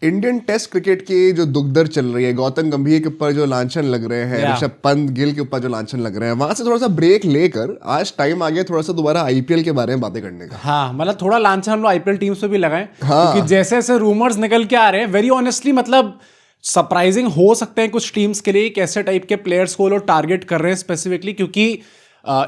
Indian test cricket की जो दुगदर चल रही है, गौतम गंभीर के ऊपर जो लांछन लग रहे हैं, ऋषभ पंत गिल के ऊपर जो लांछन लग रहे हैं, वहां से थोड़ा सा ब्रेक लेकर आज टाइम आ गया थोड़ा सा दोबारा आईपीएल के बारे में बातें करने का। हाँ, मतलब थोड़ा लांछन हम लोग आईपीएल टीम्स पे भी लगाएं, क्योंकि जैसे जैसे रूमर्स निकल के आ रहे हैं, वेरी ऑनेस्टली मतलब सरप्राइजिंग हो सकते हैं कुछ टीम्स के लिए कैसे टाइप के प्लेयर्स को लोग टारगेट कर रहे हैं स्पेसिफिकली, क्योंकि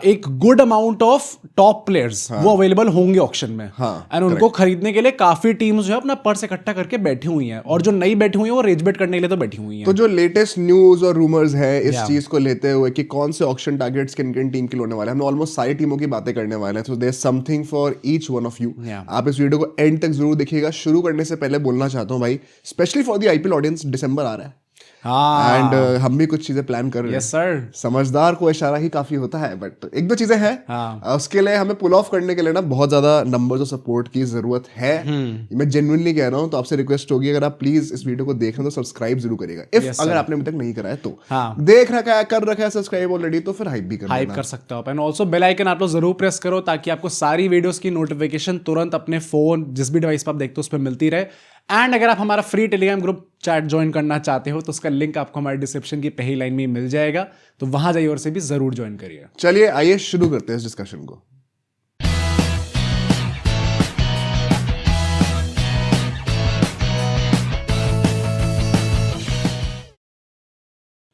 एक good amount of top players वो अवेलेबल होंगे ऑक्शन में एंड उनको खरीदने के लिए काफी टीम्स जो है अपना पर्स इकट्ठा करके बैठी हुई हैं, और जो नई बैठी हुई हैं वो रेजबेट करने के लिए तो बैठी हुई हैं। तो जो लेटेस्ट न्यूज और रूमर्स है इस चीज को लेते हुए कि कौन से ऑक्शन टारगेट्स किन किन टीम के लिए होने वाले हैं, हम ऑलमोस्ट सारी टीमों की बातें करने वाले हैं। So there is something for each one of you. आप इस वीडियो को एंड तक जरूर देखिएगा। शुरू करने से पहले बोलना चाहता हूँ भाई, specially for the IPL audience, दिसंबर आ रहा है एंड हम भी कुछ चीजें प्लान कर रहे हैं। Yes sir. समझदार को इशारा ही काफी होता है, बट एक दो चीजें हैं उसके लिए हमें पुल ऑफ करने के लिए ना बहुत ज्यादा नंबर्स और सपोर्ट की जरूरत है। मैं जेन्युइनली कह रहा हूं, तो आपसे रिक्वेस्ट होगी अगर आप प्लीज इस वीडियो को देख रहे हो तो सब्सक्राइब जरूर करिएगा। इफ अगर आपने अभी तक नहीं करा है तो देख रखा है, कर रखा है सब्सक्राइब ऑलरेडी, तो फिर हाइप भी कर सकते हो आप। एंड ऑल्सो बेल आइकन आप लोग जरूर प्रेस करो ताकि आपको सारी वीडियोस की नोटिफिकेशन तुरंत अपने फोन जिस भी डिवाइस पर आप देखते हो उस पर मिलती रहे। एंड अगर आप हमारा free Telegram group chat join करना चाहते हो तो उसका लिंक आपको हमारे डिस्क्रिप्शन की पहली लाइन में मिल जाएगा, तो वहां जाइए और से भी जरूर ज्वाइन करिए। चलिए आइए शुरू करते हैं इस डिस्कशन को।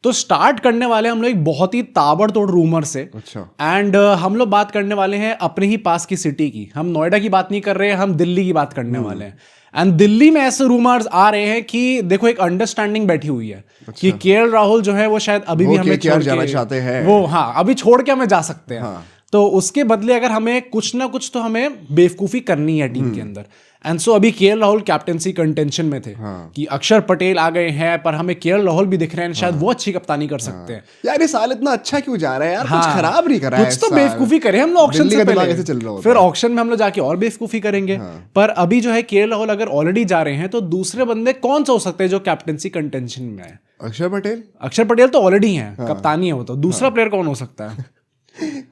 तो स्टार्ट करने वाले हम लोग एक बहुत ही ताबड़तोड़ रूमर से। अच्छा। एंड हम लोग बात करने वाले हैं अपने ही पास की सिटी की। हम नोएडा की बात नहीं कर रहे हैं, हम दिल्ली की बात करने वाले हैं। एंड दिल्ली में ऐसे रूमर्स आ रहे हैं कि देखो एक अंडरस्टैंडिंग बैठी हुई है कि केएल राहुल जो है वो शायद अभी भी हमें छोड़ जाना चाहते हैं, वो अभी छोड़ के हमें जा सकते हैं। तो उसके बदले अगर हमें कुछ ना कुछ तो हमें बेवकूफी करनी है टीम के अंदर। एंड सो अभी केएल राहुल कैप्टेंसी कंटेंशन में थे कि अक्षर पटेल आ गए हैं, पर हमें केएल राहुल भी दिख रहे हैं, शायद वो अच्छी कप्तानी कर सकते हैं। यार ये साल इतना अच्छा क्यों जा रहा है यार, कुछ खराब नहीं कर रहा है, कुछ तो बेवकूफी करें हम लोग ऑक्शन से पहले, फिर ऑक्शन में हम लोग जाके और बेवकूफी करेंगे। पर अभी जो है केएल राहुल अगर ऑलरेडी जा रहे हैं तो दूसरे बंदे कौन सा हो सकते हैं जो कैप्टेंसी कंटेंशन में है? अक्षर पटेल तो ऑलरेडी है, कप्तानी है वो, तो दूसरा प्लेयर कौन हो सकता है?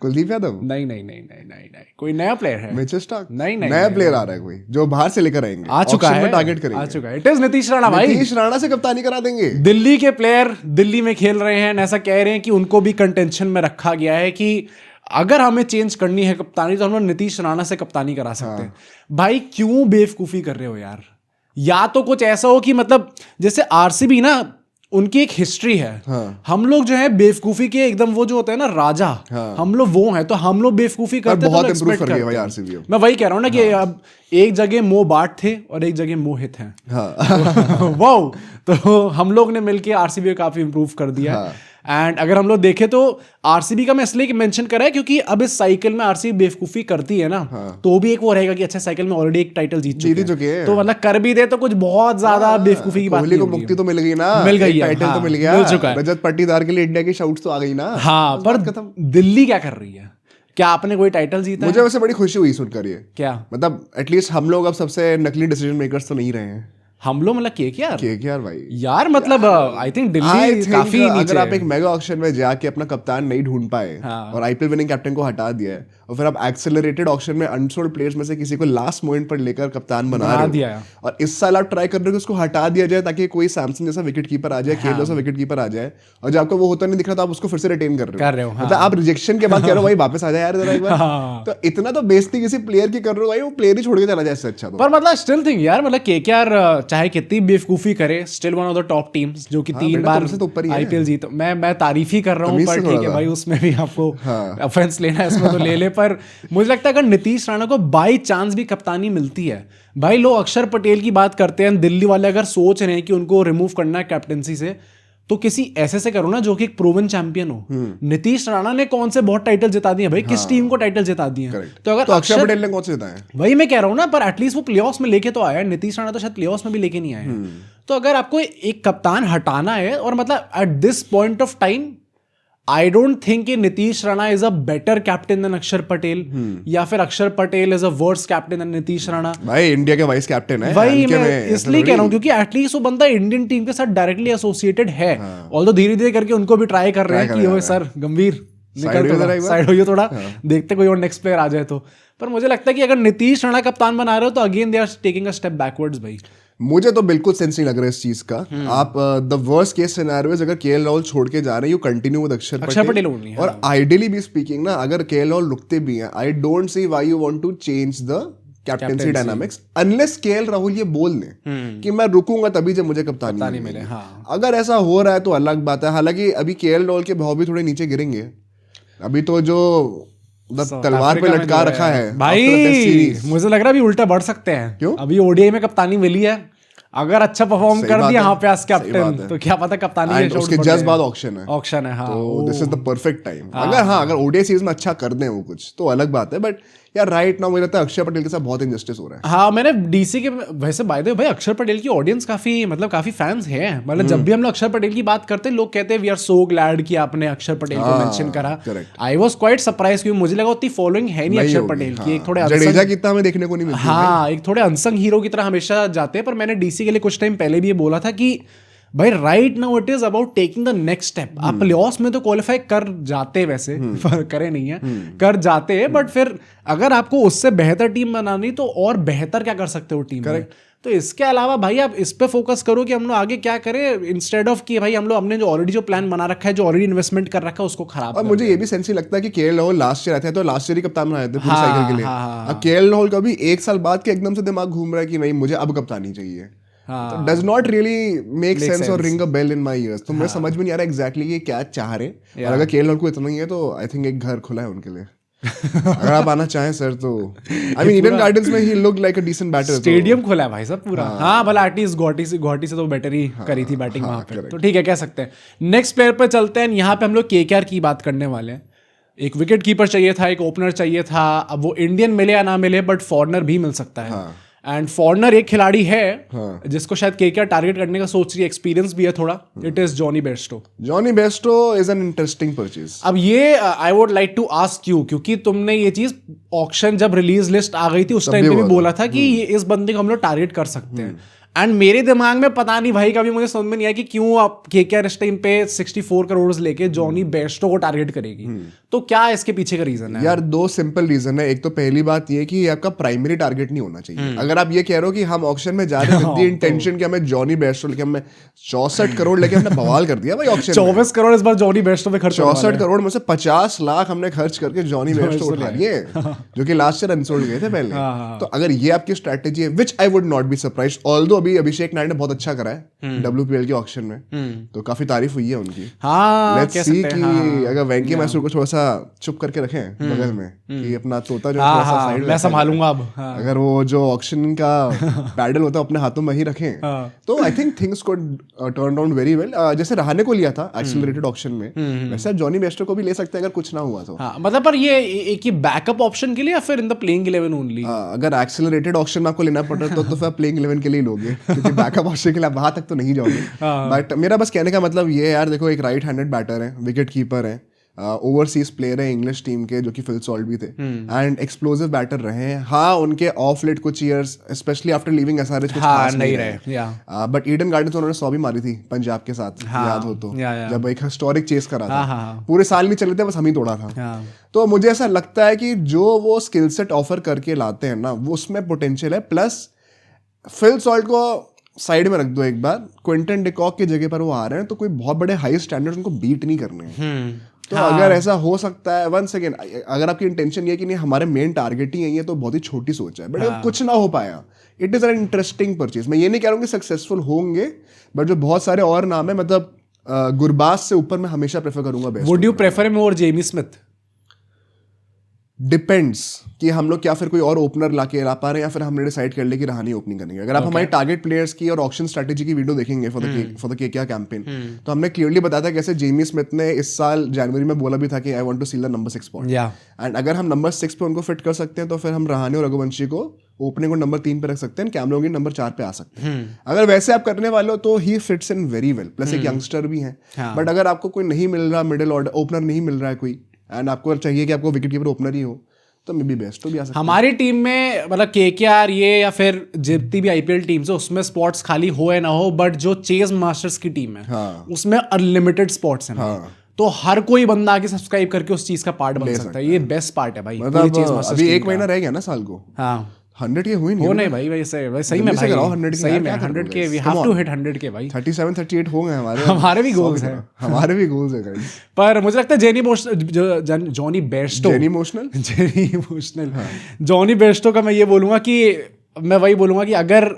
कुलदीप यादव? नहीं, कोई नया प्लेयर है। Mitchell Starc? नहीं, नया प्लेयर आ रहा है कोई जो बाहर से लेकर आएंगे, आ चुका है, टारगेट करेंगे। आ चुका है। इट इज नीतीश राणा भाई। नीतीश राणा से कप्तानी करा देंगे। दिल्ली के प्लेयर दिल्ली में खेल रहे हैं, ऐसा कह रहे हैं कि उनको भी कंटेंशन में रखा गया है कि अगर हमें चेंज करनी है कप्तानी तो हम लोग नीतीश राणा से कप्तानी करा सकते हैं। भाई क्यों बेवकूफी कर रहे हो यार? या तो कुछ ऐसा हो कि मतलब जैसे आरसीबी ना, उनकी एक हिस्ट्री है। हम लोग जो है बेवकूफी के एकदम वो जो होता है ना राजा, हम लोग वो हैं, तो हम लोग बेवकूफी करते हैं, बहुत इंप्रूव कर गए भाई आरसीबी। मैं वही कह रहा हूँ ना कि अब एक जगह मो बाट थे और एक जगह मोहित हैं। वाओ, तो हम लोग ने मिलके आरसीबी को काफी इंप्रूव कर दिया। एंड अगर हम लोग देखें तो आरसीबी का मैं इसलिए मेंशन करा है क्योंकि अब इस साइकिल में आरसीबी बेवकूफी करती है ना, तो भी एक वो रहेगा कि अच्छा साइकिल में ऑलरेडी एक टाइटल जीत चुके हैं, तो मतलब कर भी दे तो कुछ बहुत ज्यादा बेवकूफी की बात नहीं होगी। मुक्ति तो मिल गई ना, मिल गई, टाइटल तो मिल गया, मिल चुका है। रजत पाटीदार के लिए इंडिया की शाउट्स तो आ गई ना। हाँ, पर दिल्ली क्या कर रही है? क्या आपने कोई टाइटल जीता? मुझे वैसे बड़ी खुशी हुई सुनकर ये। क्या मतलब एटलीस्ट हम लोग अब सबसे नकली डिसीजन मेकर्स तो नहीं रहे हैं। हम लोग मतलब केकेआर भाई यार, मतलब आई थिंक दिल्ली काफी नीचे। अगर आप एक मेगा ऑक्शन में जाके अपना कप्तान नहीं ढूंढ पाए और आईपीएल विनिंग कैप्टन को हटा दिया है, और फिर आप एक्सेलरेटेड ऑक्शन में अनसोल्ड प्लेयर्स में से किसी को लास्ट मोमेंट पर लेकर कप्तान बना रहे हो, और इस साल आप ट्राई कर रहे हो कि उसको हटा दिया जाए ताकि कोई सैमसन जैसा विकेट कीपर आ जाए, केएल जैसा विकेट कीपर आ जाए, और जब आपको वो होता नहीं दिख रहा तो आप उसको फिर से रिटेन कर रहे हो। मतलब आप रिजेक्शन के बाद कह रहे हो भाई वापस आ जाए यार जरा एक बार। तो इतना तो बेइज्जती किसी प्लेयर की कर रहे हो भाई, वो प्लेयर ही छोड़ के चला जाए इससे अच्छा। पर मतलब स्टिल थिंक यार, मतलब केकेआर चाहे कितनी बेवकूफी करे, still one of the top teams जो कि 3 बार आईपीएल जीत। मैं तारीफ ही कर रहा हूँ, पर ठीक है भाई, उसमें भी आपको ऑफेंस लेना है इसमें तो ले ले। पर मुझे लगता है अगर नीतीश राणा को बाई चांस भी कप्तानी मिलती है, भाई लोग अक्षर पटेल की बात करते हैं, दिल्ली वाले अगर सोच रहे हैं कि उनको रिमूव करना है कैप्टेंसी से, तो किसी ऐसे से करो ना जो कि एक प्रूवन चैंपियन हो। नीतीश राणा ने कौन से बहुत टाइटल जिता दिए भाई, किस टीम को टाइटल जिता दिए? तो अगर अक्षर पटेल ने कौन से जिताए? वही मैं कह रहा हूँ ना, पर एटलीस्ट वो प्लेऑफ्स में लेके तो आया। नीतीश राणा तो शायद प्लेऑफ्स में भी लेके नहीं आए। तो अगर आपको एक कप्तान हटाना है, और मतलब at this point of time I don't think Nitish Rana is a better captain than Axar Patel, या फिर Axar Patel is a worse captain than Nitish Rana. भाई इंडिया के वाइस कैप्टन है, वही मैं इसलिए कह रहा हूँ क्योंकि एटलीस्ट वो बंदा इंडियन टीम के साथ डायरेक्टली एसोसिएटेड है। ऑल्दो धीरे धीरे करके उनको भी ट्राई कर रहे हैं कि ओए सर गंभीर साइड होइए थोड़ा, देखते कोई और नेक्स्ट प्लेयर आ जाए तो। पर मुझे लगता है कि अगर नीतीश राणा कप्तान बना रहे हो तो again they are taking a step backwards भाई। मुझे तो बिल्कुल सेंस नहीं लग रहा है इस चीज का। आप द वर्स्ट केस सिनेरियो अगर केएल राहुल छोड़ के जा रहे हैं, यू कंटिन्यू विद अक्षर पटेल और आइडियली भी स्पीकिंग ना, अगर केएल राहुल रुकते भी हैं, I don't see why you want to change the captaincy dynamics unless KL Rahul ये बोल दें कि मैं रुकूंगा तभी जब मुझे कप्तानी मिले। अगर ऐसा हो रहा है तो अलग बात है। हालांकि अभी केएल राहुल के भाव भी थोड़े नीचे गिरेंगे। अभी तो जो तलवार पे लटका रखा है भाई, मुझे लग रहा है अभी उल्टा बढ़ सकते हैं। क्यों? अभी ओडीआई में कप्तानी मिली है, अगर अच्छा परफॉर्म कर दिया यहाँ पे एज कैप्टन तो क्या पता कप्तानी के उसके जस्ट बाद ऑक्शन है। हाँ, this is the perfect time. अगर ओडीआई सीरीज में अच्छा कर दें वो कुछ तो अलग बात है, बट यार राइट नाउ मुझे लगता है अक्षर पटेल के साथ बहुत इंजस्टिस हो रहा है। हाँ, मैंने डीसी के वैसे बाय द वे भाई अक्षर पटेल की ऑडियंस काफी फैंस हैं। मतलब जब भी हम लोग अक्षर पटेल की बात करते हैं, लोग कहते हैं वी आर सो ग्लैड कि आपने अक्षर पटेल को मेंशन करा। आई वाज क्वाइट सरप्राइज क्योंकि मुझे लगा उतनी फॉलोइंग है नहीं अक्षर पटेल की। एक थोड़े जडेजा की इतना हमें देखने को नहीं मिलता। हाँ, एक थोड़े अनसंग हीरो की तरह हमेशा जाते हैं। पर मैंने डीसी के लिए कुछ टाइम पहले भी ये बोला था कि भाई right now it is about taking the next step. आप प्लेऑफ्स में तो क्वालिफाई कर जाते वैसे करे नहीं है, कर जाते हैं, बट फिर अगर आपको उससे बेहतर टीम बनानी तो और बेहतर क्या कर सकते हो टीम में। तो इसके अलावा भाई आप इस पे फोकस करो कि हम लोग आगे क्या करें, इंस्टेड ऑफ कि भाई हम लोग हमने जो ऑलरेडी जो प्लान बना रखा है, जो ऑलरेडी इन्वेस्टमेंट कर रखा है उसको खराब। और मुझे ये भी सेंस ही लगता है कि केएल राहुल लास्ट ईयर आए थे तो लास्ट ईयर ही कप्तान बनाए थे पूरी साइकिल के लिए। अब केएल राहुल का भी एक साल बाद के एकदम से दिमाग घूम रहा है कि नहीं मुझे अब कप्तानी चाहिए। Does not really make sense और ring a bell in my ears. तो मुझे समझ में नहीं आ रहा एग्जैक्टली ये क्या चाह रहे। और अगर केएल राहुल को इतना ही है तो आई थिंक एक घर खुला है उनके लिए। अगर आप आना चाहें सर तो आई मीन ईडन गार्डन्स में he look like a decent batter. Stadium खुला है भाई सब पूरा। हाँ भला एटलीस्ट गुवाहाटी से तो बेटर ही करी थी बैटिंग वहां पे, तो ठीक है कह सकते हैं। नेक्स्ट प्लेयर पे चलते हैं। यहाँ पे हम लोग केकेआर की बात करने वाले हैं। एक विकेट कीपर चाहिए था, एक ओपनर चाहिए था। अब वो इंडियन मिले या ना मिले, बट फॉरनर भी मिल सकता है। एंड फॉरनर एक खिलाड़ी है जिसको शायद केकेआर टारगेट करने का सोच रही है, एक्सपीरियंस भी है थोड़ा। It is Jonny Bairstow. Jonny Bairstow is an interesting purchase. अब ये I would like to ask you, क्योंकि तुमने ये चीज ऑक्शन जब रिलीज लिस्ट आ गई थी उस टाइम पे भी बोला था कि ये इस बंदे को हम लोग टारगेट कर सकते हैं। एंड मेरे दिमाग में पता नहीं भाई, कभी मुझे समझ में नहीं आया कि क्यों आप केकेआर इस टाइम पे 64 करोड़ लेके जॉनी बेयरस्टो को टारगेट करेगी। तो क्या इसके पीछे का रीजन है? यार दो सिंपल रीजन है। एक तो पहली बात ये कि ये आपका प्राइमरी टारगेट नहीं होना चाहिए। अगर आप ये कह रहे हो कि हम ऑक्शन में जा रहे हैं विद द इंटेंशन कि हमें जॉनी बेयरस्टो लेके, हमें 64 करोड़ लेके हमने बवाल कर दिया भाई ऑक्शन। 24 करोड़ इस बार जॉनी बेयरस्टो पे खर्च। 64 करोड़ में से 50 लाख हमने खर्च करके जॉनी बेयरस्टो उठा लिए, जो कि लास्ट ईयर अनसोल्ड गए थे पहले। तो अगर ये आपकी स्ट्रेटेजी है, which I would not be surprised, although अभी अभिषेक नायर ने बहुत अच्छा करा है WPL के ऑक्शन में, तो काफी तारीफ हुई है उनकी। लेट्स सी कि अगर वेंकी मैसूर को थोड़ा सा चुप करके रखें बगल में कि अपना तोता जो थोड़ा सा साइड में मैं संभालूंगा अब। अगर वो जो ऑक्शन का पैडल होता है अपने हाथों में ही रखें तो I think things could turn out very well. जैसे रहाणे को लिया था एक्सेलरेटेड ऑक्शन में, वैसे जॉनी बेयरस्टो को भी ले सकते हैं अगर कुछ ना हुआ तो। मतलब पर ये एक ही बैकअप ऑप्शन के लिए या फिर इन द प्लेइंग 11 ओनली? अगर एक्सेलरेटेड ऑक्शन में आपको लेना पड़ रहा है तो फिर प्लेइंग 11 के लिए लोगे, क्योंकि बैकअप ऑप्शन के लिए वहां तक तो नहीं जाओगे। बट मेरा बस कहने का मतलब ये है यार, देखो एक राइट हैंडेड बैटर है, विकेट कीपर है, ओवरसीज प्लेयर है इंग्लिश टीम के जो कि फिल सॉल्ट भी थे, एंड एक्सप्लोसिव बैटर रहे हैं। हाँ उनके ऑफ लेट कुछ years specially after leaving SRH कुछ खास नहीं रहे। बट ईडन गार्डन्स उन्होंने 100 भी मारी थी पंजाब के साथ, याद हो तो, जब एक हिस्टोरिक चेस करा था। पूरे साल नहीं चले थे, बस हम ही तोड़ा था। तो मुझे ऐसा लगता है कि जो वो स्किल सेट ऑफर करके लाते हैं ना, वो उसमें पोटेंशियल है। प्लस फिल सॉल्ट को साइड में रख दो एक बार, क्विंटन डिकॉक की जगह पर वो आ रहे हैं, तो कोई बहुत बड़े हाई स्टैंडर्ड्स उनको बीट नहीं करने हैं। तो अगर ऐसा हो सकता है, वन सेकेंड, अगर आपकी इंटेंशन ये कि नहीं हमारे मेन टारगेट ही यही है, तो बहुत ही छोटी सोच है। बट अगर कुछ ना हो पाया, it is an interesting purchase. मैं ये नहीं कह रहा हूँ कि सक्सेसफुल होंगे, बट जो बहुत सारे और नाम है, मतलब गुरबाज से ऊपर मैं हमेशा प्रेफर करूंगा best. Would you prefer him over Jamie Smith? Depends कि हम लोग क्या फिर कोई और ओपनर लाके ला पा रहे हैं, या फिर हमने डिसाइड कर ले कि रहाणे ओपनिंग करेंगे। अगर आप हमारे टारगेट प्लेयर्स की और ऑक्शन स्ट्रेटेजी की वीडियो देखेंगे फॉर द केकेआर कैंपेन, तो हमने क्लियरली बताया था कैसे जेमी स्मिथ ने इस साल जनवरी में बोला भी था कि I want to seal the number 6 spot. And अगर हम नंबर 6 पे उनको फिट कर सकते हैं, तो फिर हम रहाणे और रघुवंशी को ओपनिंग को नंबर 3 पे रख सकते हैं, कैमरन ग्रीन नंबर 4 पे आ सकते हैं। अगर वैसे आप करने वाले हो तो he fits in very well. Plus एक यंगस्टर भी है। बट अगर आपको कोई नहीं मिल रहा, मिडिल ऑर्डर ओपनर नहीं मिल रहा है कोई, एंड आपको चाहिए कि आपको विकेट कीपर ओपनर ही हो, तो मे बी बेस्ट तो भी आ सकता है। हमारी टीम में मतलब केकेआर ये या फिर जितनी भी आईपीएल टीम्स है उसमें स्पॉट्स खाली हो या ना हो, बट जो चेज मास्टर्स की टीम है उसमें अनलिमिटेड स्पॉट्स हैं। तो हर कोई बंदा आके सब्सक्राइब करके उस चीज का पार्ट बन सकता है। ये बेस्ट पार्ट है भाई। मतलब अभी 1 महीना रह गया ना साल को। 100 के हुई नहीं हो नहीं भाई, वैसे सही में भाई, 100 सही में 100 के, वी हैव टू हिट 100 के भाई। 37-38 हो गए हमारे भी गोल्स हैं, हमारे भी गोल्स है गाइस। पर मुझे लगता है जॉनी बेस्टो का मैं ये बोलूंगा कि मैं वही बोलूंगा कि अगर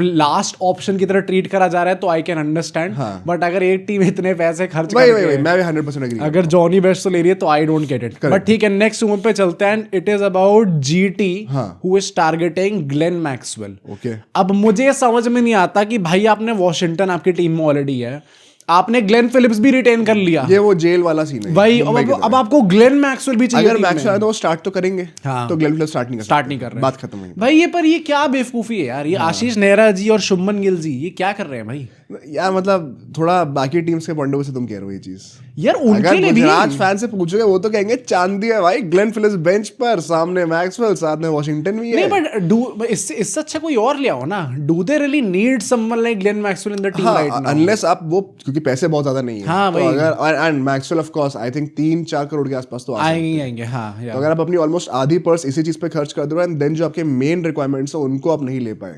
लास्ट ऑप्शन की तरह ट्रीट करा जा रहा है तो आई कैन अंडरस्टैंड, बट अगर एक टीम इतने पैसे खर्च करके मैं भी 100% एग्री, अगर जॉनी बेस्टो ले रही है तो I don't get it. But ठीक है, नेक्स्ट मूव पे चलते हैं। It is about GT who is targeting Glenn Maxwell. Okay, अब मुझे समझ में नहीं आता कि भाई आपने वॉशिंगटन आपकी टीम में ऑलरेडी है, आपने ग्लेन फिलिप्स भी रिटेन कर लिया, ये वो जेल वाला सीन है भाई। अब आपको ग्लेन मैक्सवेल भी चाहिए। अगर मैक्सवेल आए तो वो स्टार्ट तो करेंगे, हाँ, तो ग्लेन फिलिप्स स्टार्ट नहीं कर रहे, बात खत्म है भाई। ये क्या बेवकूफी है यार, ये आशीष नेहरा जी और शुभमन गिल जी ये क्या कर रहे हैं भाई यार? मतलब थोड़ा बाकी टीम्स के पॉइंट ऑफ व्यू से तुम कह रहे हो ये चीज यार, उनके लिए भी गुजरात फैन से पूछोगे वो तो कहेंगे चांदी है भाई, ग्लेन फिलिप्स बेंच पर, सामने मैक्सवेल, साथ में वॉशिंगटन भी है। नहीं बट इससे अच्छा कोई और ले आओ ना। Do they really need someone like Glenn Maxwell in the team right now? Unless आप वो, क्योंकि पैसे बहुत ज्यादा नहीं है, हाँ, तो अगर and Maxwell of course I think 3-4 crore के आसपास तो आएंगे। हाँ, तो अगर आप अपनी ऑलमोस्ट आधी पर्स इसी चीज पे खर्च कर दो एंड देन जो आपके मेन रिक्वायरमेंट्स है उनको आप नहीं ले पाए,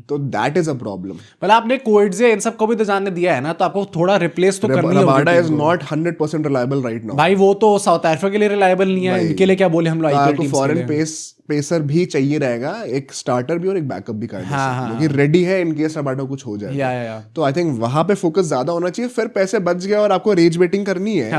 तो दैट इज अ प्रॉब्लम। मतलब आपने कोएड्जे इन सबको भी तो जानने दिया है ना, तो आपको थोड़ा रिप्लेस तो करनी होगी। Rabada is not 100% reliable right now भाई, वो तो साउथ अफ्रीका के लिए रिलायबल नहीं है, इनके लिए क्या बोले हम लोग आईपीएल टीम से। फॉरेन पेसर भी चाहिए रहेगा, एक स्टार्टर भी और एक बैकअप भी काइंड ऑफ, क्योंकि रेडी है इन केस रबाडा कुछ हो जाए। तो आई थिंक वहां पे फोकस ज्यादा होना चाहिए। फिर पैसे बच गए और आपको रेज बेटिंग करनी है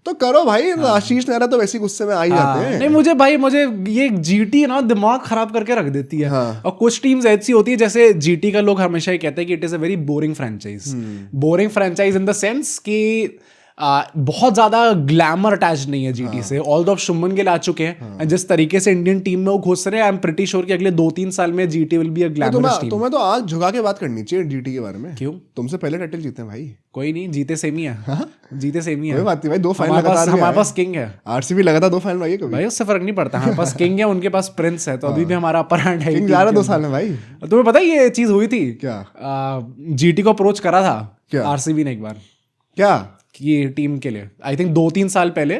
तो करो भाई। आशीष नेहरा तो वैसे गुस्से में आ ही जाते हैं। नहीं मुझे ये जीटी ना दिमाग खराब करके रख देती है। और कुछ टीम्स ऐसी होती है, जैसे जीटी का लोग हमेशा ही कहते हैं कि it is a very boring franchise. Boring franchise in the sense कि बहुत ज्यादा ग्लैमर अटैच नहीं है जीटी से। ऑल द शुभमन गिल आ चुके हैं, जिस तरीके से इंडियन टीम में वो घुस रहे हैं, आई एम प्रीटी श्योर कि अगले 2-3 साल में GT will be a glamorous team. तुम्हें तो आज झुका के बात करनी चाहिए जीटी के बारे में। क्यों? तुमसे पहले टाइटल जीते भाई। कोई नहीं, जीते सेम ही है। जीते सेम ही है, कोई बात नहीं भाई, 2 फाइनल लगातार हमारे पास किंग है। आरसीबी लगातार 2 फाइनल आई है कभी भाई, उससे फर्क नहीं पड़ता। हमारे पास किंग है, उनके पास प्रिंस है, तो अभी भी हमारा अपर हैंड है। किंग जा रहा 2 साल में भाई। तुम्हें पता है ये चीज हुई थी क्या? जीटी को अप्रोच करा था आरसीबी ने एक बार, क्या कि टीम के लिए आई थिंक 2-3 साल पहले,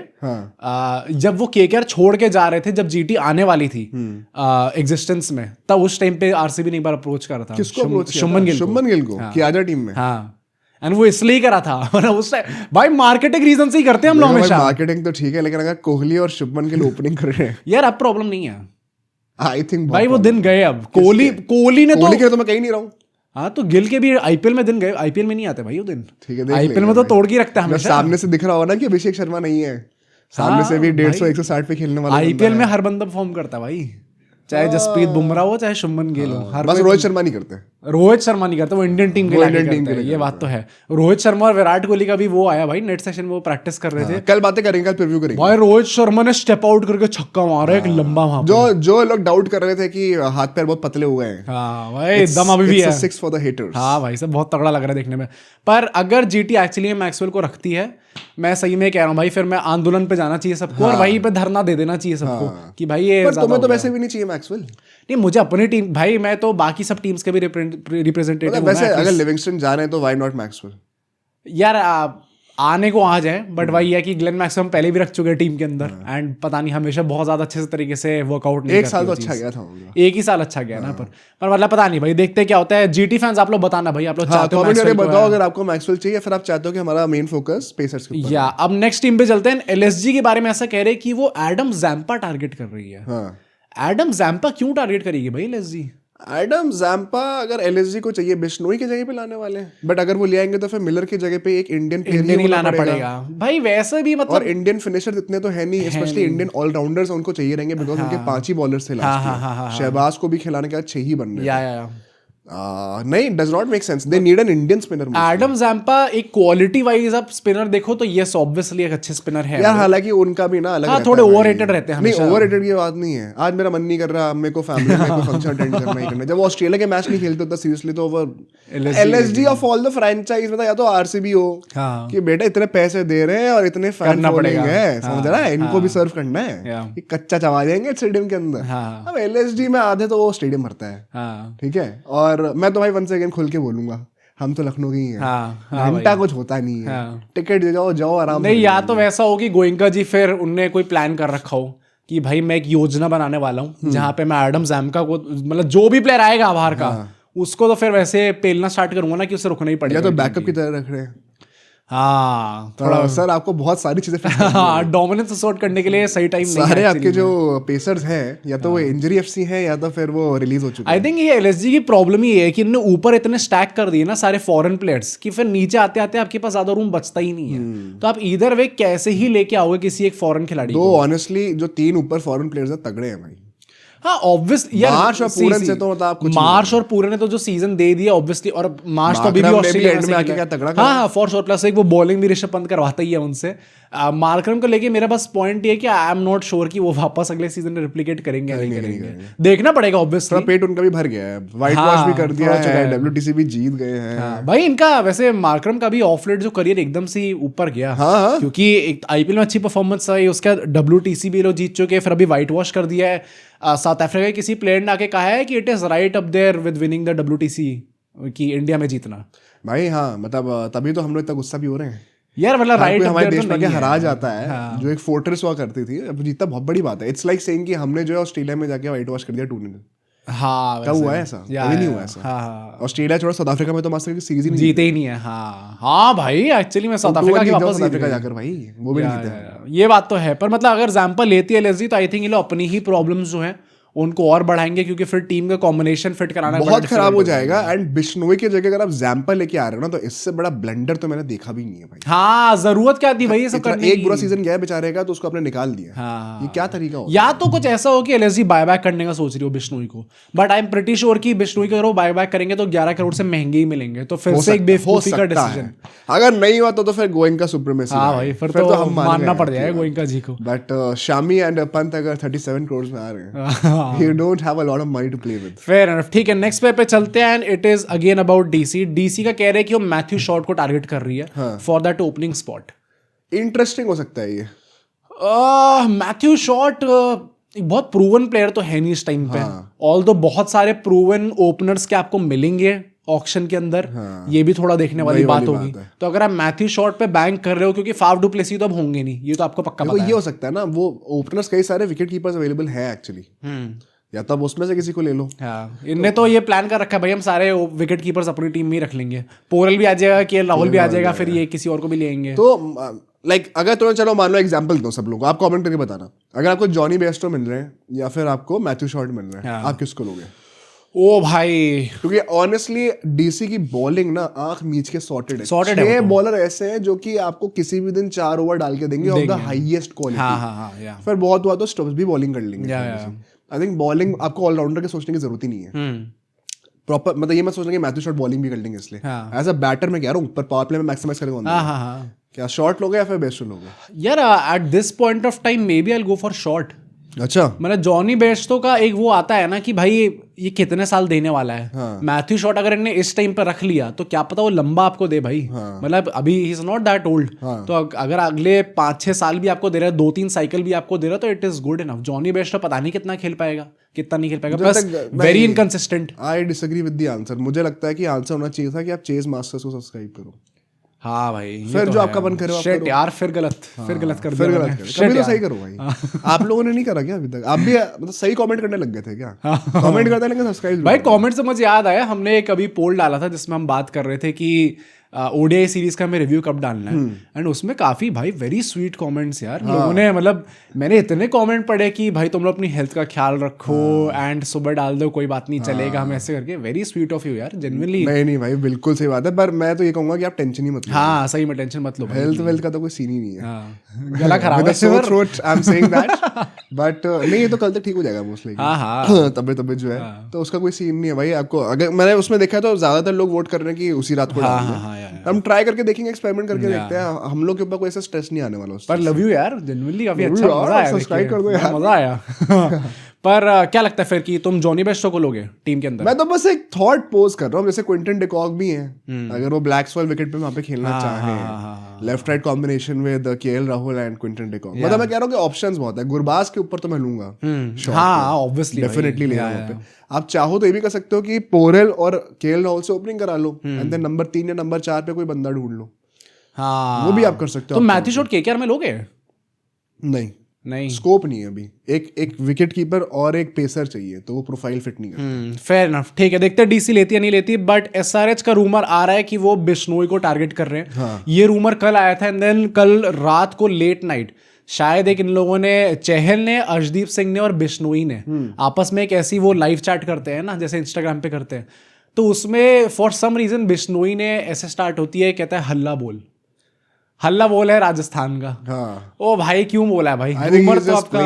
जब वो केकेआर छोड़ के जा रहे थे, जब जीटी आने वाली थी एग्जिस्टेंस में, तब उस टाइम पे आरसीबी ने एक बार अप्रोच करा था। किसको अप्रोच किया? शुभमन गिल को कि आजा टीम में। हाँ, एंड वो इसलिए करा था, मतलब उस टाइम भाई मार्केटिंग रीजन से ही करते हैं हम लोग हमेशा। मार्केटिंग तो ठीक है, लेकिन अगर कोहली और शुभमन गिल ओपनिंग कर रहे हैं यार, अब प्रॉब्लम नहीं है आई थिंक भाई। वो दिन गए अब। कोहली ने तो मैं कहीं नहीं रहा हूँ। हाँ, तो गिल के भी आईपीएल में दिन गए। आईपीएल में नहीं आते भाई वो दिन। ठीक है, आईपीएल में तो तोड़ के रखता है हमेशा। सामने से दिख रहा होगा ना कि अभिषेक शर्मा नहीं है, सामने से भी 150-160 पे खेलने वाला आईपीएल में हर बंदा परफॉर्म करता है भाई, चाहे जसप्रीत बुमराह हो चाहे शुभमन गिल हो। बस रोहित शर्मा नहीं करते। वो इंडियन टीम के लिए ये बात तो है। रोहित शर्मा और विराट कोहली का भी वो आया भाई नेट सेशन में, वो प्रैक्टिस कर रहे थे। कल बातें करेंगे, कल प्रीव्यू करेंगे भाई। रोहित शर्मा ने स्टेप आउट करके छक्का मारा एक लंबा वहां पे। जो लोग डाउट कर रहे थे कि हाथ पैर बहुत पतले हुए हैं, हाँ भाई, दम अभी भी है। 6 फॉर द हेटर्स। हाँ भाई, सब बहुत तगड़ा लग रहा है देखने में। पर अगर जीटी एक्चुअली मैक्सवेल को रखती है, मैं सही में कह रहा हूँ भाई, फिर मैं आंदोलन पे जाना चाहिए सबको, और वहीं पे धरना दे देना चाहिए सबको कि भाई ये। तुम्हें तो वैसे भी नहीं चाहिए मैक्सवेल। नहीं, मुझे अपनी टीम भाई, मैं तो बाकी सब टीम्स के भी रिप्रेजेंटेटिव। वैसे अगर लिविंगस्टन जा रहे हैं तो व्हाई नॉट मैक्सवेल? यार आने को आ जाए, बट वही है कि ग्लेन मैक्सवेल पहले भी रख चुके हैं टीम के अंदर, एंड पता नहीं हमेशा बहुत ज्यादा अच्छे से तरीके से वर्कआउट नहीं। एक साल तो अच्छा गया था, एक ही साल अच्छा गया ना, पर मतलब पता नहीं भाई, देखते क्या होता है। जीटी फैंस आप लोग बताना भाई, आप लोग चाहते हो मैक्सवेल को? बताओ अगर आपको मैक्सवेल चाहिए, फिर आप चाहते हो कि हमारा मेन फोकस पेसर्स के ऊपर। या अब नेक्स्ट टीम पे चलते हैं। एलएसजी के बारे में ऐसा कह रहे हैं कि वो एडम जैम्पा टारगेट कर रही है। एडम जैम्पा क्यों टारगेट करेगी भाई एलएसजी? एडम जैम्पा अगर एलएसजी को चाहिए, बिश्नोई की जगह पे लाने वाले हैं, बट अगर वो ले आएंगे तो फिर मिलर की जगह पे एक इंडियन प्लेयर ही लाना पड़ेगा भाई। वैसे भी मतलब, और इंडियन फिनिशर इतने तो है नहीं, स्पेशली इंडियन ऑलराउंडर्स उनको चाहिए रहेंगे, बिकॉज उनके 5 ही बॉलर्स थे लास्ट। शहबाज को भी खिलाने के बाद 6 ही बन रहे। नहीं, does not make sense. They need an Indian spinner. Adam Zampa एक क्वालिटी वाइज आप स्पिनर देखो तो यस ऑब्वियसली एक अच्छे स्पिनर है यार, हालांकि उनका भी ना अलग रहता है, थोड़े ओवररेटेड रहते हैं हमेशा। नहीं, ओवररेटेड की बात नहीं है। आज मेरा मन नहीं कर रहा, मेरे को फैमिली में कोई फंक्शन अटेंड करना ही करना। जब वो ऑस्ट्रेलिया के मैच नहीं खेलते होता सीरियसली, तो over LSG of all the franchise में या तो आरसीबी हो कि बेटा इतने पैसे दे रहे हैं और इतने फैन फॉलोइंग है, समझ रहा है, इनको भी सर्व करना है, कच्चा चबा देंगे स्टेडियम के अंदर। अब एलएसजी में आधे तो वो स्टेडियम भरता है, ठीक है। और मैं तो भाई वंस अगेन खुल के बोलूंगा, हम तो लखनऊ के ही हैं। घंटा कुछ होता नहीं है, टिकट दे जाओ, जाओ आराम। नहीं, या तो वैसा हो कि गोइंका जी फिर उनने कोई प्लान कर रखा हो कि भाई मैं एक योजना बनाने वाला हूँ जहाँ पे मैं एडम जैमका को, मतलब जो भी प्लेयर आएगा बाहर का, उसको तो फिर वैसे पेलना स्टार्ट करूंगा ना कि उसे रुकना ही पड़ेगा। या तो बैकअप की तरह रख रहे हैं। हाँ थोड़ा सर आपको बहुत सारी चीजें हाँ, डोमिनेंस सॉर्ट करने के लिए सही टाइम नहीं है। सारे आपके जो पेसर्स हैं या तो वो इंजरी एफसी हैं या तो फिर वो रिलीज हो चुके हैं। आई थिंक ये एलएसजी की प्रॉब्लम ही है कि इन्होंने ऊपर इतने स्टैक कर दिए ना सारे फॉरेन प्लेयर्स कि फिर नीचे आते आते आपके पास ज्यादा रूम बचता ही नहीं है। तो आप इधर वे कैसे ही लेके आओगे किसी एक फॉरेन खिलाड़ी को। ऑनेस्टली जो 3 ऊपर फॉरेन प्लेयर्स हैं तगड़े हैं भाई। हाँ ऑब्वियसली यार, मार्श और पूरन से तो मतलब आप कुछ मार्श और पूरन ने तो जो सीजन दे दिया ऑब्वियसली, और मार्श तो अभी भी ऑस्ट्रेलिया में आके क्या तगड़ा। हाँ फॉर श्योर, प्लस एक वो बॉलिंग भी ऋषभ पंत करवाता ही है उनसे। मार्करम को लेके मेरा बस पॉइंट ये कि आई एम नॉट श्योर कि वो वापस अगले सीजन में रिप्लिकेट करेंगे नहीं करेंगे, देखना पड़ेगा ऑब्वियसली। पेट उनका भी भर गया है, व्हाइट वॉश भी कर दिया है, डब्ल्यूटीसी भी जीत गए हैं भाई। इनका वैसे मार्करम का भी ऑफ लेट जो करियर एकदम से ऊपर गया, क्योंकि एक आईपीएल में अच्छी परफॉर्मेंस आई, उसका डब्ल्यूटीसी भी लोग जीत चुके, फिर अभी व्हाइट वॉश कर दिया है। साउथ अफ्रीका के किसी प्लेयर ने आके कहा है कि it is right up there with winning the WTC कि इंडिया में जीतना। भाई हाँ, मतलब तभी तो हम लोग इतना गुस्सा भी हो रहे हैं यार, मतलब राइट हमारे देश में हरा जाता है जो एक फोर्ट्रेस हुआ करती थी, अब जीतना बहुत बड़ी बात है। इट्स लाइक सेइंग कि हमने जो है ऑस्ट्रेलिया में जाके व्हाइट वॉश कर दिया 2-0। हाँ कब हुआ है ऐसा? कभी नहीं हुआ ऐसा। ऑस्ट्रेलिया छोड़ा साउथ अफ्रीका में तो मास्टर की सीरीज ही नहीं जीते ही नहीं है। हाँ भाई, एक्चुअली मैं साउथ अफ्रीका के वापस साउथ अफ्रीका जाकर भाई वो भी नहीं जीते। ये बात तो है, पर मतलब अगर एग्जांपल लेती है एलएसजी तो आई थिंक ये लोग अपनी ही प्रॉब्लम्स जो हैं उनको और बढ़ाएंगे, क्योंकि फिर टीम का कॉम्बिनेशन फिट कराना बहुत खराब हो जाएगा। एंड बिश्नोई की जगह अगर आप जैम्पा लेके आ रहे हो ना, तो इससे बड़ा ब्लंडर तो मैंने देखा भी नहीं है भाई। हाँ, जरूरत क्या थी भाई ये सब करने की? एक बुरा सीजन गया बेचारे का तो उसको आपने निकाल दिया। हाँ, ये क्या तरीका हो? या तो कुछ ऐसा हो कि एलएसजी बायबैक करने का सोच रही हो बिश्नोई को, but I am pretty sure कि बिश्नोई को अगर वो बायबैक करेंगे तो 11 करोड़ से महंगे ही मिलेंगे, तो फिर से एक बेवकूफी का डिसीजन। अगर नहीं हुआ तो फिर गोइंका सुप्रीमेसी। हाँ भाई, फिर तो हम मानना पड़ जाएगा गोइंका जी को। बट शामी एंड पंत अगर 37 करोड़ में आ रहे हैं, you don't have a lot of money to play with. Fair enough. ठीक है, नेक्स्ट पे चलते हैं and it is again about DC. DC का कह रहे हैं कि वो मैथ्यू शॉर्ट को टारगेट कर रही है for that opening spot. Interesting हो सकता है ये। मैथ्यू शॉर्ट एक बहुत प्रूवन प्लेयर तो है नहीं इस टाइम पे, ऑल्दो बहुत सारे प्रूवन ओपनर्स के आपको मिलेंगे ऑक्शन के अंदर। ये भी थोड़ा देखने वाली बात होगी। तो अगर आप मैथ्यू शॉर्ट पे बैंक कर रहे हो, क्योंकि फाफ डू प्लेसी तो अब होंगे नहीं, ये तो आपको पक्का पता है। ये हो सकता है ना, वो ओपनर्स कई सारे विकेट कीपर्स अवेलेबल है एक्चुअली, या तो अब उसमें से किसी को ले लो। हाँ, इनने तो ये प्लान कर रखा है भाई, हम सारे विकेट कीपर्स अपनी टीम में ही रख लेंगे। पोरल भी आ जाएगा, केएल राहुल भी आ जाएगा, फिर ये किसी और को भी लेंगे। तो लाइक अगर तुम्हें, चलो मान लो एग्जांपल दो सब लोगों को, आप कमेंट करके बताना, अगर आपको जॉनी बेस्टो मिल रहे हैं या फिर आपको मैथ्यू शॉर्ट मिल रहे हैं, आप किसको लोगे? ओ भाई, क्योंकि ऑनेस्टली डीसी की बॉलिंग ना आंख मीच के सॉर्टेड है। 6 बॉलर ऐसे हैं जो कि आपको किसी भी दिन 4 ओवर डाल के देंगे ऑफ द हाईएस्ट क्वालिटी। फिर बहुत हुआ तो स्टम्प्स भी बॉलिंग कर लेंगे। आई थिंक बॉलिंग आपको ऑलराउंडर के सोचने की जरूरत ही नहीं है प्रॉपर। मतलब ये मैं सोच रहा हूँ कि मैथ्यू शॉर्ट बॉलिंग भी कर लेंगे, इसलिए एज अ बैटर मैं कह रहा हूँ, पर पावर प्ले में मैक्सिमाइज करेंगे। क्या शॉर्ट लोगे या फिर बेस्टो लोगे? यार at this point of time may be I will go for short. अच्छा, मतलब जॉनी बेस्टो का एक वो आता है ना कि भाई ये कितने साल देने वाला है। मैथ्यू शॉर्ट अगर इन्हें इस टाइम पर रख लिया तो क्या पता वो लंबा आपको दे भाई। मतलब अभी he is not that old, तो अगर अगले 5-6 साल भी आपको दे रहा है, 2-3 साइकिल भी आपको दे रहा है, तो it is good enough. Jonny Bairstow पता नहीं कितना खेल पाएगा, कितना नहीं खेल पाएगा, plus very inconsistent. I disagree with the answer. मुझे लगता है कि आंसर होना चाहिए था कि आप चेज मास्टर्स को सब्सक्राइब करो। हाँ भाई, फिर जो आपका मन करे शिट यार, फिर गलत कर दिया। कभी तो सही करो भाई। आप लोगों ने नहीं करा क्या अभी तक? आप भी मतलब सही कमेंट करने लग गए थे क्या? कमेंट करते लेकिन सब्सक्राइब भाई। कमेंट से मुझे याद आया, हमने एक अभी पोल डाला था जिसमें हम बात कर रहे थे कि ओडीआई सीरीज का हमें रिव्यू कब डालना है, एंड उसमें काफी भाई वेरी स्वीट कमेंट्स यार। लोगों ने, मतलब मैंने इतने कमेंट पढ़े कि भाई तुम लोग अपनी हेल्थ का ख्याल रखो एंड सुबह डाल दो, कोई बात नहीं चलेगा, हम ऐसे करके। वेरी स्वीट ऑफ यू यार, जेन्युइनली। नहीं भाई, बिल्कुल सही बात है, पर मैं तो ये कहूंगा कि आप टेंशन ही मत लो। हाँ सही में टेंशन मत लो। हेल्थ वेल्थ का तो कोई सीन ही नहीं है। गला खराब है, I am saying that, but नहीं, ये तो कल तक ठीक हो जाएगा मोस्टली। तबियत जो है तो उसका कोई सीन नहीं है भाई। आपको अगर मैंने उसमें देखा तो ज्यादातर लोग वोट कर रहे हैं कि उसी रात को हम ट्राई करके देखेंगे, एक्सपेरिमेंट करके देखते हैं। हम लोग के ऊपर कोई ऐसा स्ट्रेस नहीं आने वाला। पर लव यू यार, जेन्युइनली काफी अच्छा, मजा आया, सब्सक्राइब कर दो यार, मजा आया। पर क्या लगता है फिर कि तुम जॉनी बेस्टो को लोगे टीम के अंदर? मैं तो बस एक थॉट पोज कर रहा हूँ, जैसे क्विंटन डिकॉक भी है, अगर वो ब्लैक्सवेल विकेट पे वहां पे खेलना चाहे, left right combination with KL Rahul and Quinton de Kock, मतलब मैं कह रहा हूँ कि ऑप्शंस बहुत है। गुरबाज के ऊपर तो मैं लूंगा, हाँ ऑब्वियसली, डेफिनेटली ले जाऊंगा। आप चाहो तो ये भी कर सकते हो कि पोरेल और केएल राहुल से ओपनिंग करा लो, एंड देन नंबर 3 या नंबर 4 पे कोई बंदा ढूंढ लो। हाँ, वो भी आप कर सकते हो। तो मैथ्यू शॉर्ट केकेआर में लोगे? नहीं, नहीं, स्कोप नहीं है अभी। एक विकेट कीपर और एक पेसर चाहिए, तो वो प्रोफाइल फिट नहीं करता। फेयर इनफ, ठीक है, देखते हैं डीसी लेती है नहीं लेती। बट एसआरएच का रूमर आ रहा है कि वो बिश्नोई को टारगेट कर रहे हैं। हाँ। ये रूमर कल आया था, एंड देन कल रात को लेट नाइट शायद एक इन लोगों ने, चहल ने, अर्शदीप सिंह ने और बिश्नोई ने आपस में एक ऐसी वो लाइव चैट करते हैं ना, जैसे इंस्टाग्राम पे करते हैं, तो उसमें फॉर सम रीजन बिश्नोई ने ऐसे स्टार्ट होती है, कहता है हल्ला बोल है राजस्थान का। हाँ। ओ भाई क्यों बोला है भाई, रूमर तो आपका।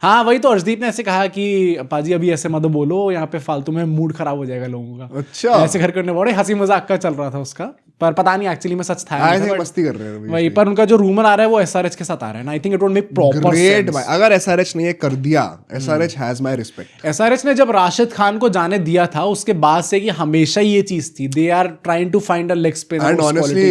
हाँ वही तो, अर्शदीप ने ऐसे कहा कि पाजी अभी ऐसे मत बोलो, यहाँ पे फालतू में मूड खराब हो जाएगा लोगों का। अच्छा, ऐसे घर करने बड़े हंसी मजाक का चल रहा था उसका, पर पता नहीं एक्चुअली में सच था। मस्ती कर रहे हैं वही, पर उनका जो रूमर आ रहा है वो एसआरएच के साथ आ रहा है। I think it would make proper sense. भाई अगर एसआरएच ने ये कर दिया, SRH has my respect. SRH ने जब राशिद खान को जाने दिया था, उसके बाद से कि हमेशा ये चीज थी, they are trying to find a leg spinner. And honestly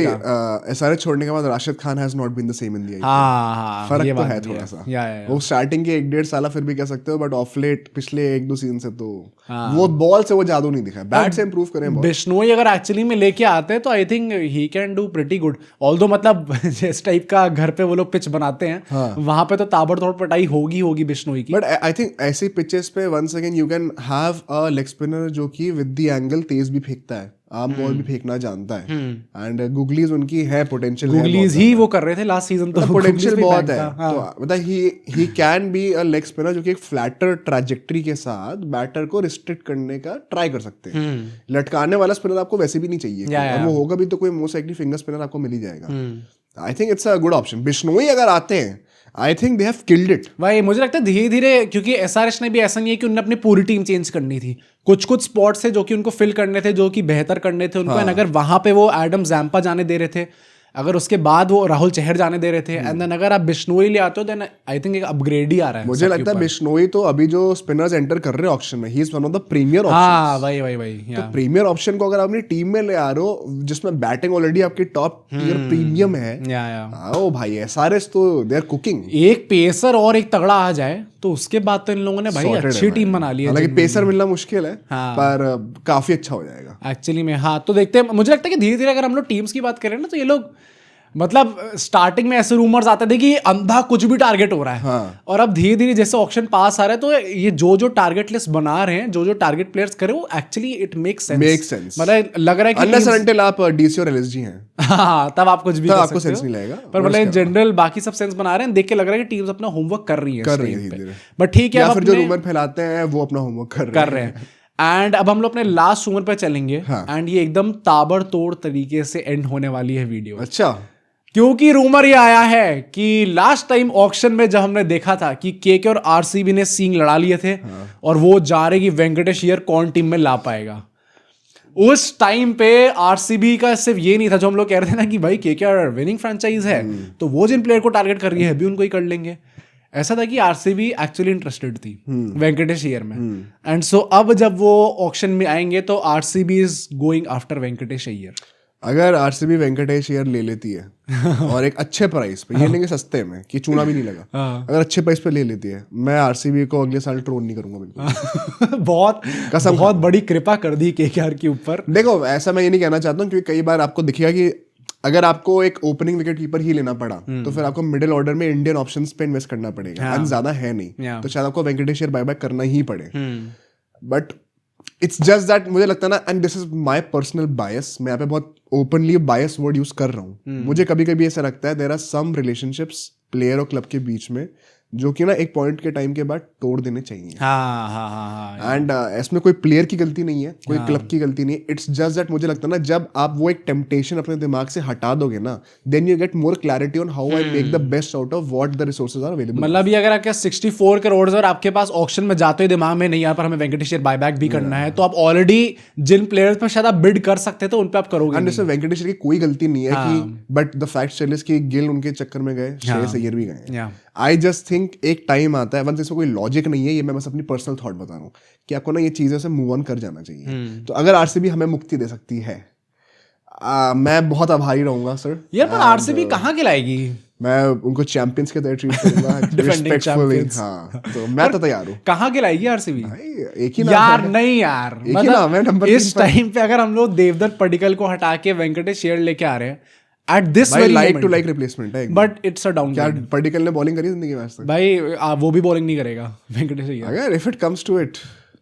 SRH छोड़ने के बाद Rashid Khan has not been the same in the IPL. हां, फर्क तो है थोड़ा सा। वो स्टार्टिंग के 1-1.5 साल फिर भी कह सकते हो, बट ऑफ लेट पिछले 1-2 सीजन से तो वो बॉल से वो जादू नहीं दिखा। बैट से इंप्रूव करें। बिश्नोई अगर एक्चुअली में लेके आते हैं तो I think he can do pretty good. Although मतलब जिस टाइप का घर पे वो लोग पिच बनाते हैं, वहां पे तो ताबड़तोड़ पिटाई होगी बिश्नोई की। बट आई थिंक ऐसी पिचेस पे once again you can have a leg spinner जो कि विद द एंगल तेज भी फेंकता है, आम बॉल भी फेंकना जानता है। एंड गुगलीज उनकी है, पोटेंशियल है। गुगलीज ही वो कर रहे थे लास्ट सीजन, तो पोटेंशियल बहुत है। तो मतलब he can be a leg spinner जो कि एक फ्लैटर ट्रैजेक्टरी के साथ बैटर को रिस्ट्रिक्ट करने का ट्राई कर सकते हैं। लटकाने वाला स्पिनर आपको वैसे भी नहीं चाहिए, और वो होगा भी तो कोई मोस्ट लाइकली फिंगर स्पिनर आपको मिल ही जाएगा। I think it's a good option. Bishnoi अगर आते हैं, I think they have killed it. भाई मुझे लगता है धीरे धीरे, क्योंकि एसआरएच ने भी ऐसा नहीं है कि उन्होंने अपनी पूरी टीम चेंज करनी थी, कुछ स्पॉट्स है जो कि उनको फिल करने थे, जो कि बेहतर करने थे उनको। अगर वहां पे वो एडम जैम्पा जाने दे रहे थे, अगर उसके बाद वो राहुल चहर जाने दे रहे थे, एंड देन अगर आप बिश्नोई ले आते हो, देन आई थिंक एक अपग्रेड ही आ रहा है। मुझे लगता है बिश्नोई तो अभी जो स्पिनर्स एंटर कर रहे हैं ऑक्शन में, he is one of the premier options. हाँ वही तो प्रीमियर ऑप्शन को अगर अपनी टीम में ले आ रहे हो, जिसमें बैटिंग ऑलरेडी आपकी टॉप टियर प्रीमियम है, ओ भाई एसआरएच तो दे आर कुकिंग। एक पेसर और एक तगड़ा आ जाए तो उसके बाद तो इन लोगों ने भाई अच्छी टीम बना ली है। हालांकि पेसर मिलना मुश्किल है, पर काफी अच्छा हो जाएगा एक्चुअली में। हाँ तो देखते हैं, मुझे लगता है कि धीरे धीरे अगर हम लोग टीम्स की बात करें ना, तो ये लोग मतलब स्टार्टिंग में ऐसे रूमर्स आते थे कि अंधा कुछ भी टारगेट हो रहा है। हाँ। और अब धीरे धीरे जैसे ऑक्शन पास आ रहा है, तो ये जो टारगेट लिस्ट बना रहे हैं, जो टारगेट प्लेयर्स करे, वो एक्चुअली इट मेक्स सेंस। मतलब लग रहा है कि अनलेस अनटिल आप डीसी और एलएसजी हैं, हाँ तब आप कुछ भी कर आपको सेंस नहीं लगेगा। पर मतलब इन जनरल बाकी सब सेंस बना रहे हैं, देख के लग रहा है कि टीम्स अपना होमवर्क कर रही है। बट ठीक है, फिर जो रूमर फैलाते हैं वो अपना होमवर्क कर रहे हैं। एंड अब हम लोग अपने लास्ट रूमर पे चलेंगे। एंड ये एकदम ताबड़तोड़ तरीके से एंड होने वाली है वीडियो। अच्छा, क्योंकि रूमर ये आया है कि लास्ट टाइम ऑक्शन में जब हमने देखा था कि केके और आरसीबी ने सींग लड़ा लिए थे, और वो जा रहे कि वेंकटेश अय्यर कौन टीम में ला पाएगा, उस टाइम पे आरसीबी का सिर्फ ये नहीं था जो हम लोग कह रहे थे ना कि भाई केकेआर विनिंग फ्रेंचाइज है, तो वो जिन प्लेयर को टारगेट कर रही है अभी उनको ही कर लेंगे। ऐसा था कि आरसीबी एक्चुअली इंटरेस्टेड थी वेंकटेश अय्यर में। एंड सो अब जब वो ऑक्शन में आएंगे तो RCB is going after Venkatesh Iyer. अगर आरसीबी वेंकटेश अय्यर ले लेती है और एक अच्छे प्राइस पे, ये लेंगे सस्ते में कि चूना भी नहीं लगा, अगर अच्छे प्राइस पे ले लेती है, मैं आरसीबी को अगले साल ट्रोल नहीं करूंगा बिल्कुल। बहुत बड़ी कृपा कर दी केकेआर के ऊपर। देखो ऐसा मैं ये नहीं कहना चाहता हूँ, क्योंकि कई बार आपको दिखेगा कि अगर आपको एक ओपनिंग विकेट कीपर ही लेना पड़ा, तो फिर आपको मिडिल ऑर्डर में इंडियन ऑप्शंस पे इन्वेस्ट करना पड़ेगा, ज्यादा है नहीं, तो शायद आपको वेंकटेश अय्यर बाय करना ही पड़े। बट इट्स जस्ट दैट मुझे लगता है ना, and this is my personal bias, मैं यहाँ पे बहुत ओपनली बायस वर्ड यूज कर रहा हूँ। मुझे कभी कभी ऐसा लगता है there are some relationships player और क्लब के बीच में जो कि ना एक पॉइंट के टाइम के बाद तोड़ देने चाहिए। एंड इसमें कोई प्लेयर की गलती नहीं है, कोई क्लब की गलती नहीं है। इट्स जस्ट दैट मुझे लगता है ना, जब आप वो एक टेम्पटेशन अपने दिमाग से हटा दोगे ना, then you get more clarity on how I make the best out of what the resources are available. मतलब अगर आपके 64 करोड़ और आपके पास ऑक्शन में जाते हुए दिमाग में नहीं, यहाँ पर हमें वेंकटेश अय्यर बायबैक भी करना है, तो आप ऑलरेडी जिन प्लेयर्स पर शायद आप बिड कर सकते थे उन पे आप करोगे। एंड इसमें वेंकटेश अय्यर की कोई गलती नहीं है कि, but the fact still is कि गिल उनके चक्कर में गए, श्रेयस अय्यर भी गए। आई जस्ट थिंक एक टाइम आता है, वंस इसमें कोई लॉजिक नहीं है, ये मैं बस अपनी पर्सनल थॉट बता रहा हूँ कि आपको ना ये चीज़ें से मूव ऑन कर जाना चाहिए। तो अगर आरसीबी हमें मुक्ति दे सकती है, मैं बहुत आभारी रहूंगा सर। यार पर आरसीबी कहाँ के लाएगी? मैं उनको चैंपियंस के तरह ट्रीट करूंगा, रिस्पेक्टफुली। हाँ, तो मैं तो तैयार हूँ। कहाँ के लाएगी आरसीबी? एक ही नाम यार है। नहीं यार, एक ही नाम है नंबर 3 इस टाइम पे अगर हम लोग देवदत्त पडिक्कल को हटा के वेंकटेश अय्यर लेके आ रहे हैं, at this very like to like replacement है, बट इट्स अ डाउनग्रेड। क्या पर्टिकल ने बॉलिंग करी जिंदगी में आज तक? भाई वो भी बॉलिंग नहीं करेगा वेंकटेश अय्यर। अगर if it comes to it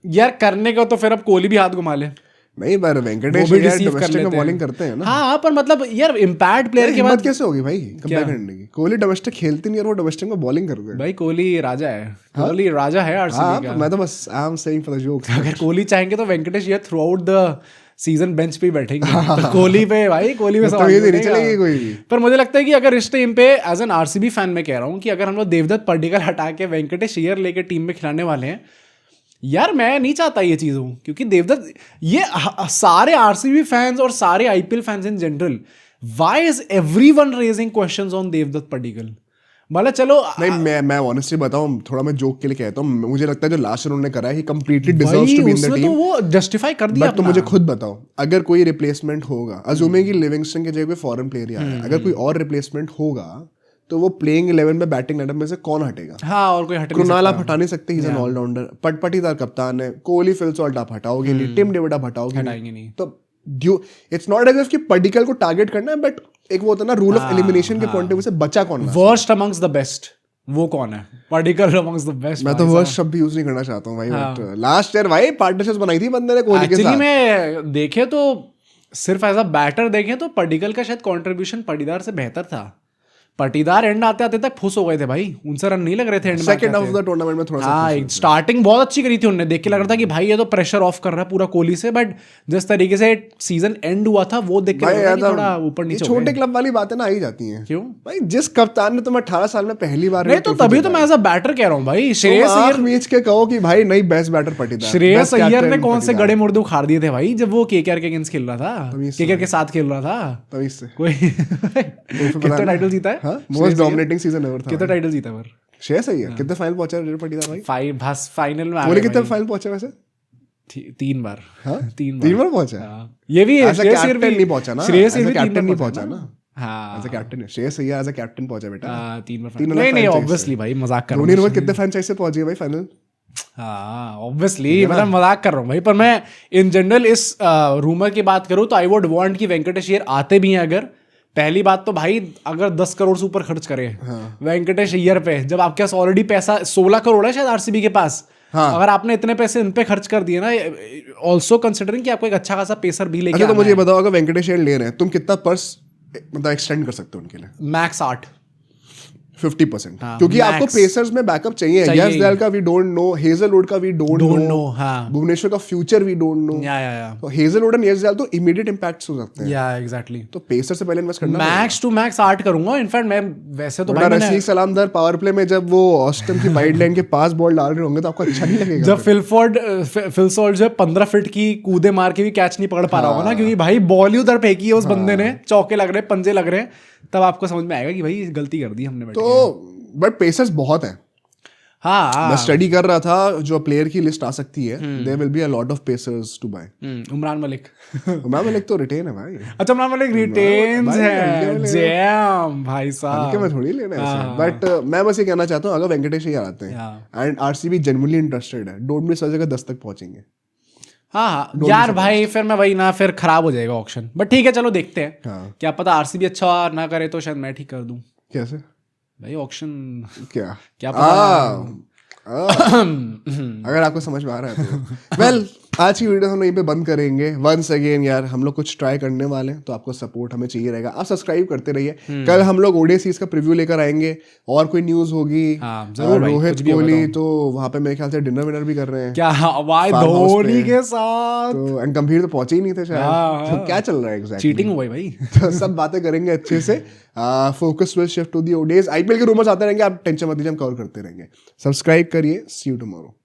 यार करने का तो फिर अब कोहली भी हाथ घुमा ले। नहीं पर वेंकटेश अय्यर डोमेस्टिक में बॉलिंग करते हैं ना। हाँ पर मतलब यार इम्पैक्ट प्लेयर के बाद कैसे होगी भाई कंपेयर करने की? कोहली डोमेस्टिक खेलती नहीं और वो डोमेस्टिक में बॉलिंग करते हैं। भाई कोहली राजा है, कोहली राजा है आरसीबी का। मैं तो बस I am saying for the joke. अगर कोहली चाहेंगे तो Venkatesh Iyer through out the season bench पे बैठेंगे तो कोहली पे भाई कोहली पे सवाल नहीं चलेगी कोई भी। पर मुझे लगता है कि अगर इस टाइम पे एज एन आरसीबी फैन मैं कह रहा हूँ कि अगर हम लोग देवदत्त पडिक्कल हटा के वेंकटेश अय्यर लेके टीम में खिलाने वाले हैं, यार मैं नहीं चाहता ये चीज़ हो, क्योंकि देवदत्त ये सारे आरसीबी फैंस और सारे IPL fans in general, why is everyone raising questions on Devdutt Padikkal? मतलब चलो नहीं मैं ऑनेस्टली बताऊं, थोड़ा मैं जोक के लिए कहता हूं, मुझे लगता है जो लास्ट उन्होंने करा है he completely deserves to be in the team. तो वो जस्टिफाई कर दिया। बट तो मुझे खुद बताओ, अगर कोई रिप्लेसमेंट होगा, अज्यूमिंग कि लिविंगस्टन के जगह कोई फॉरेन प्लेयर ही आया, अगर कोई और रिप्लेसमेंट होगा तो वो प्लेइंग 11 में बैटिंग लाइनअप में से कौन हटेगा? हाँ, और कोई हट नहीं कृणाल आप हटा नहीं सकते, ही इज एन ऑलराउंडर। पटपटीदार कप्तान है, कोहली, फिल सॉल्ट आप हटाओगे नहीं, टिम डेविड आप हटाओगे नहीं, तो इट्स नॉट एज इफ कि पडिक्कल को टारगेट करना है, बट एक वो होता है ना रूल ऑफ एलिमिनेशन के पॉइंट ऑफ व्यू से बचा कौन है? वर्स्ट अमंग्स द बेस्ट वो कौन है? Padikkal amongst the best. मैं तो वर्स्ट शब्द भी यूज नहीं करना चाहता हूँ भाई, बट लास्ट ईयर भाई पार्टनरशिप बनाई थी बंदे ने कोहली के साथ। एक्चुअली में देखे तो सिर्फ एज अ बैटर देखें तो पडिक्कल का शायद कंट्रीब्यूशन पटीदार से बेहतर था। पटीदार एंड आते आते तक फुस हो गए थे भाई, उनसे रन नहीं लग रहे थे एंड में। Second half of the tournament में थोड़ा सा हाँ, स्टार्टिंग बहुत अच्छी करी थी उन्होंने, देख के लग रहा था कि भाई ये तो प्रेशर ऑफ कर रहा है पूरा कोहली से, बट जिस तरीके से सीजन एंड हुआ था वो देख के लग रहा था कि थोड़ा ऊपर नीचे। छोटे क्लब वाली बातें ना आ ही जाती हैं। क्यों भाई? जिस कप्तान ने तुम्हें 18 साल में पहली बार नहीं, तो तभी तो मैं एज अ बैटर कह रहा हूँ भाई। श्रेयस अय्यर मीच के कहो कि भाई नहीं बेस्ट बैटर पटीदार। श्रेयस अय्यर ने कौन से गड़े मुर्दे उखाड़ दिए थे भाई जब वो केकेआर के अगेंस्ट खेल रहा था, केकेआर के साथ खेल रहा था। तभी से कोई कितना टाइटल जीता है? मोस्ट डोमिनेटिंग सीजन एवर था। कितना टाइटल जीता है? श्रेयस अय्यर कितने फाइनल पहुंचा है पटीदार भाई? बस फाइनल में कोहली कितने फाइनल पहुंचा वैसे? 3 बार। हाँ, 3 बार पहुंचा। ये भी श्रेयस अय्यर नहीं पहुंचा ना, श्रेयस अय्यर कैप्टन नहीं पहुंचा ना। हाँ, as a captain Shreyas Iyer as a captain पहुंचा बेटा। 3 बार। नहीं ऑब्वियसली भाई मजाक कर रहा हूं। धोनी कितने फ्रेंचाइज से पहुंच गए भाई फाइनल? हाँ ऑब्वियसली, मतलब मजाक कर रहा हूँ भाई, पर मैं इन जनरल इस रूमर की बात करूँ तो आई वुड वांट कि वेंकटेश अय्यर आते भी हैं। अगर पहली बात तो भाई अगर 10 करोड़ से ऊपर खर्च करें वेंकटेश अय्यर पे, जब आपके पास ऑलरेडी पैसा 16 करोड़ है शायद आरसीबी के पास, अगर आपने इतने पैसे इन पे खर्च कर दिए ना, ऑल्सो कंसिडरिंग कि आपको एक अच्छा खासा पेसर भी लेके तो मुझे बताओ, अगर वेंकटेश अय्यर ले रहे हैं तुम कितना पर्स मतलब एक्सटेंड कर सकते हो उनके लिए? मैक्स 8 50%, क्योंकि आपको पेसर्स में बैकअप चाहिए। यस दयाल का वी डोंट नो, हेजलवुड का वी डोंट नो, भुवनेश्वर का फ्यूचर वी डोंट नो। तो हेजलवुड एंड यस दयाल तो इमीडिएट इंपैक्ट्स हो सकते हैं। या एग्जैक्टली, तो पेसर से पहले इन्वेस्ट करना। मैक्स टू मैक्स 8 करूंगा। इनफैक्ट मैं वैसे तो भाई रशीद सलामदार पावर प्ले में जब वो ऑस्टन की वाइड लाइन के पास बॉल डाल रहे होंगे तो आपको अच्छा नहीं लगेगा। जब फिल सॉल्ट जो 15 फीट की कूदे मार के भी कैच नहीं पकड़ पा रहा होगा ना, क्योंकि भाई बॉल ही उधर फेंकी है उस बंदे ने, चौके लग रहे, पंजे लग रहे, तब आपको समझ में आएगा कि भाई गलती कर दी हमने। तो बट पेसर्स बहुत हैं। हाँ, मैं स्टडी कर रहा था, जो प्लेयर की लिस्ट आ सकती है, there will be a lot of pacers to buy. Umran Malik Umran Malik तो रिटेन है भाई। अच्छा, उमरान मलिक रिटेन है, जैम भाई साहब, हल्के में थोड़ी लेना है। बट मैं बस ये कहना चाहता हूँ, अगर वेंकटेश अय्यर आते हैं एंड आरसीबी जेन्युइनली इंटरेस्टेड है, डोंट मिस अगर 10 तक पहुंचेंगे। हाँ यार भाई, फिर मैं वही ना, फिर खराब हो जाएगा ऑक्शन। बट ठीक है, चलो देखते हैं। क्या पता आरसीबी अच्छा ना करे तो शायद मैं ठीक कर दूं। कैसे भाई? ऑक्शन क्या पता। अगर आपको समझ में आ रहा है तो वेल आज की वीडियो हम यहीं पे बंद करेंगे। वंस अगेन यार, हम लोग कुछ ट्राई करने वाले हैं, तो आपको सपोर्ट हमें चाहिए रहेगा। आप सब्सक्राइब करते रहिए। कल हम लोग ओडीआई सीरीज का प्रीव्यू लेकर आएंगे, और कोई न्यूज होगी रोहित कोहली, तो वहां पे मेरे ख्याल से डिनर विनर भी कर रहे हैं क्या धोनी के साथ। तो गंभीर तो पहुंचे ही नहीं थे शायद, तो क्या चल रहा है एग्जैक्टली? चीटिंग हुई भाई। तो सब बातें करेंगे अच्छे से। Focus will shift to the ODIs. IPL के रूमर्स आते रहेंगे, आप टेंशन मत लीजिए, हम कवर करते रहेंगे। सब्सक्राइब करिए। सी यू टुमारो।